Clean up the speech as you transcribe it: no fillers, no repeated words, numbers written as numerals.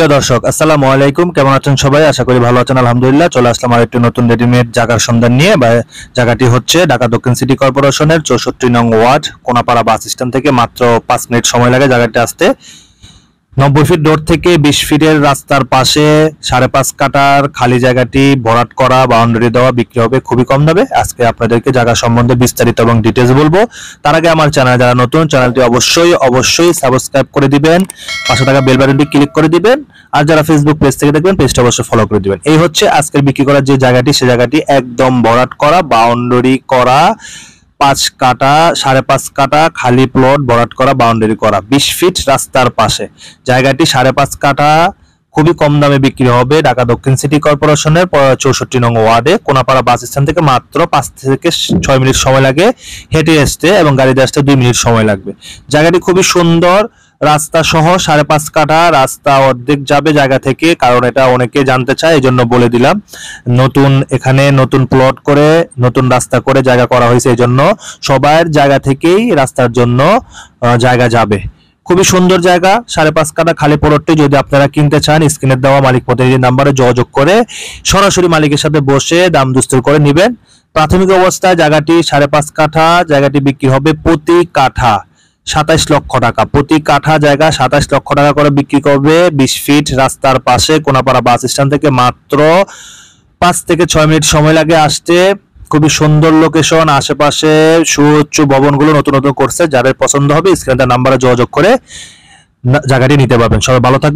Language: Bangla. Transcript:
প্রিয় দর্শক, আসসালামু আলাইকুম। কেমন আছেন সবাই? আশা করি ভালো আছেন। আলহামদুলিল্লাহ। চলে আসলাম আরেকটি নতুন রেডিমেড জায়গার সন্ধান নিয়ে। জায়গাটি হচ্ছে ঢাকা দক্ষিণ সিটি কর্পোরেশনের 64 নং ওয়ার্ড, কোনাপাড়া বাস স্ট্যান্ড থেকে মাত্র 5 মিনিট সময় লাগে জায়গাটি আসতে। 90 ফিট রোড থেকে 20 ফিটের রাস্তার পাশে 5.5 কাঠার খালি জায়গাটি ভরাট করা, বাউন্ডারি দেওয়া, বিক্রি হবে খুবই কম দামে। আজকে আপনাদেরকে জায়গা সম্বন্ধে বিস্তারিত এবং ডিটেইলস বলবো। তার আগে আমার চ্যানেল যারা নতুন, চ্যানেলটি অবশ্যই সাবস্ক্রাইব করে দিবেন, পাশে থাকা বেল বাটনটি ক্লিক করে দিবেন। আর যারা ফেসবুক পেজ থেকে দেখবেন, পেজটা অবশ্যই ফলো করে দিবেন। এই হচ্ছে আজকের বিক্রি করার যে জায়গাটি, সেই জায়গাটি একদম ভরাট করা, বাউন্ডারি করা, 5 কাঠা 5.5 কাঠা খালি প্লট, ভরাট করা, বাউন্ডারি করা, 20 ফিট রাস্তার পাশে জায়গাটি 5.5 কাঠা খুবই কম দামে বিক্রি হবে ঢাকা দক্ষিণ সিটি কর্পোরেশনের 64 নং ওয়ার্ডে, কোনাপাড়া বাস স্ট্যান্ড থেকে মাত্র 5 থেকে 6 মিনিট সময় লাগে হেঁটে আসতে, এবং গাড়িতে আসতে 2 মিনিট সময় লাগবে। জায়গাটি খুবই সুন্দর, রাস্তা সহ 5.5 কাঠা রাস্তা অর্ধেক যাবে জায়গা থেকে, কারণ এটা অনেকে জানতে চায়, এই জন্য বলে দিলাম। এখানে নতুন প্লট করে নতুন রাস্তা করে জায়গা করা হয়েছে, এই জন্য সবার জায়গা থেকেই রাস্তার জন্য জায়গা যাবে। খুবই সুন্দর জায়গা, 5.5 কাঠা খালি প্লটটি যদি আপনারা কিনতে চান, স্ক্রিনে দেওয়া মালিক প্রতিনিধি নাম্বারে যোগাযোগ করে সরাসরি মালিকের সাথে বসে দাম দস্তুর করে নেবেন। প্রাথমিক অবস্থায় জায়গাটি 5.5 কাঠা, জায়গাটি বিক্রি হবে প্রতি কাঠা 27 লক্ষ টাকা। প্রতি কাঠা জায়গা 27 লক্ষ টাকা করে বিক্রি করবে। 20 ফিট রাস্তার পাশে, কোনাপাড়া বাস স্ট্যান্ড থেকে মাত্র 5 থেকে 6 মিনিট সময় লাগে আসতে। খুবই সুন্দর লোকেশন, আশেপাশে সুউচ্চ ভবনগুলো নতুন নতুন করছে। যাদের পছন্দ হবে স্ক্রিনে নাম্বারে যোগাযোগ করে জায়গাটি নিতে পারবেন। সবাই ভালো থাকবেন।